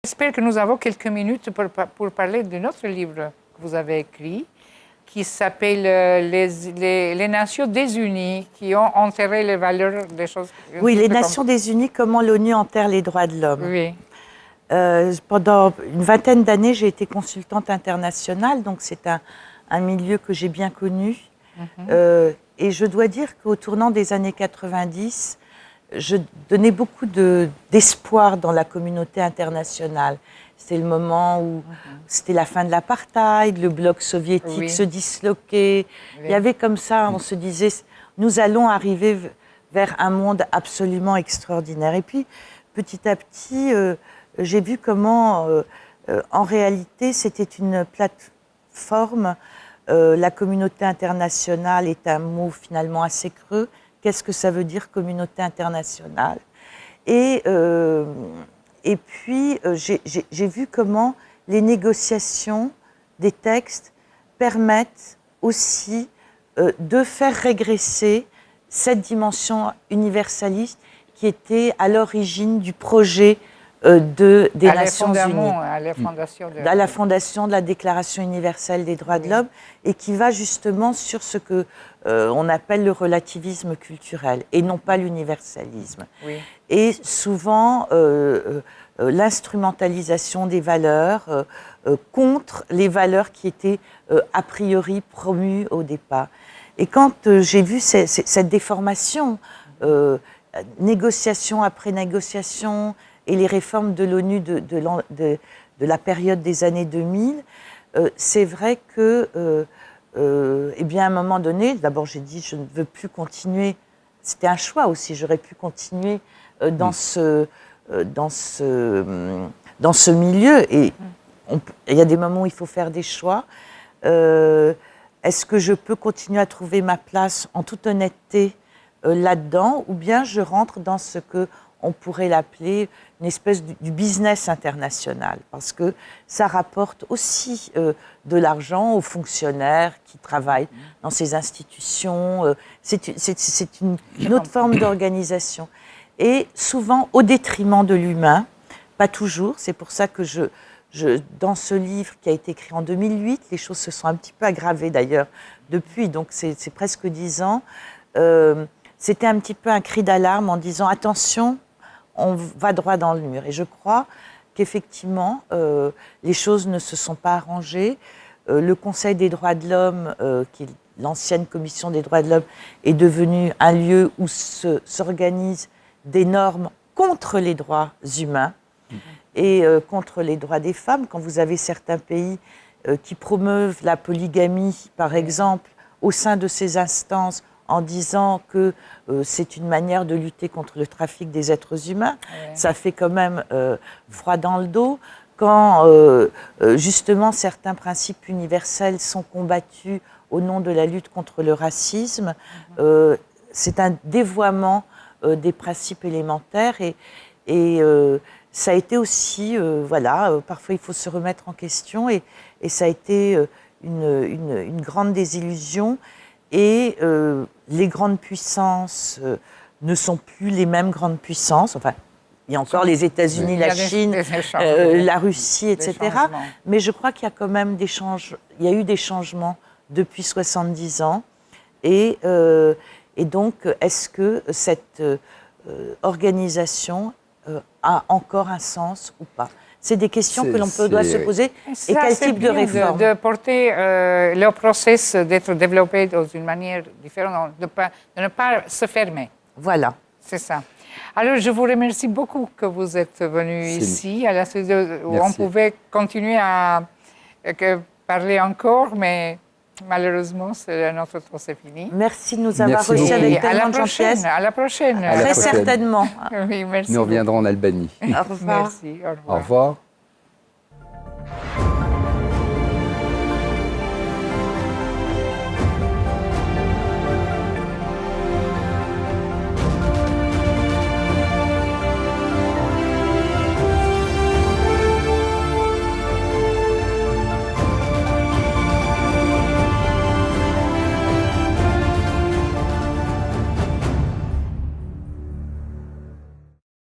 J'espère que nous avons quelques minutes pour parler d'un autre livre que vous avez écrit, qui s'appelle les Nations désunies, qui ont enterré les valeurs des choses. Oui, les Nations désunies, comment l'ONU enterre les droits de l'homme. Oui. Pendant une vingtaine d'années, j'ai été consultante internationale, donc c'est un milieu que j'ai bien connu. Et je dois dire qu'au tournant des années 90, je donnais beaucoup d'espoir dans la communauté internationale. C'était le moment où c'était la fin de l'apartheid, le bloc soviétique se disloquait. Il y avait comme ça, on se disait, nous allons arriver vers un monde absolument extraordinaire. Et puis, petit à petit, j'ai vu comment, en réalité, c'était une plateforme. La communauté internationale est un mot finalement assez creux. Qu'est-ce que ça veut dire, communauté internationale? Et puis, j'ai vu comment les négociations des textes permettent aussi de faire régresser cette dimension universaliste qui était à l'origine du projet des Nations Unies, à la fondation de la Déclaration universelle des droits de l'homme, et qui va justement sur ce que on appelle le relativisme culturel et non pas l'universalisme. Et souvent l'instrumentalisation des valeurs contre les valeurs qui étaient a priori promues au départ. Et quand j'ai vu cette déformation, négociation après négociation, et les réformes de l'ONU de la période des années 2000, c'est vrai que, eh bien, à un moment donné, d'abord j'ai dit je ne veux plus continuer, c'était un choix aussi, j'aurais pu continuer dans ce milieu, et il y a des moments où il faut faire des choix. Est-ce que je peux continuer à trouver ma place en toute honnêteté là-dedans, ou bien je rentre dans ce que on pourrait l'appeler une espèce du business international, parce que ça rapporte aussi de l'argent aux fonctionnaires qui travaillent dans ces institutions. C'est une autre forme d'organisation. Et souvent au détriment de l'humain, pas toujours. C'est pour ça que dans ce livre qui a été écrit en 2008, les choses se sont un petit peu aggravées d'ailleurs depuis, donc c'est presque 10 ans, c'était un petit peu un cri d'alarme en disant attention, on va droit dans le mur. Et je crois qu'effectivement, les choses ne se sont pas arrangées. Le Conseil des droits de l'homme, qui est l'ancienne Commission des droits de l'homme, est devenu un lieu où s'organisent des normes contre les droits humains et contre les droits des femmes. Quand vous avez certains pays qui promeuvent la polygamie, par exemple, au sein de ces instances, en disant que c'est une manière de lutter contre le trafic des êtres humains. Ça fait quand même froid dans le dos. Quand justement certains principes universels sont combattus au nom de la lutte contre le racisme, c'est un dévoiement des principes élémentaires, et ça a été aussi, voilà, parfois il faut se remettre en question, et ça a été une grande désillusion. Et les grandes puissances ne sont plus les mêmes grandes puissances. Enfin, il y a encore les États-Unis, la Chine, la Russie, etc. Mais je crois qu'il y a quand même il y a eu des changements depuis 70 ans. Et donc, est-ce que cette organisation a encore un sens ou pas? C'est des questions que l'on doit se poser. Et quel type de réforme? De porter le processus d'être développé dans une manière différente, de ne pas se fermer. Voilà. C'est ça. Alors, je vous remercie beaucoup que vous êtes venu ici, à la studio, où on pouvait continuer à parler encore, mais malheureusement, notre temps c'est fini. Merci de nous avoir reçus avec tellement de gentillesse. À la prochaine. Très certainement. Oui, merci. Nous reviendrons en Albanie. Au revoir. Merci, au revoir. Au revoir.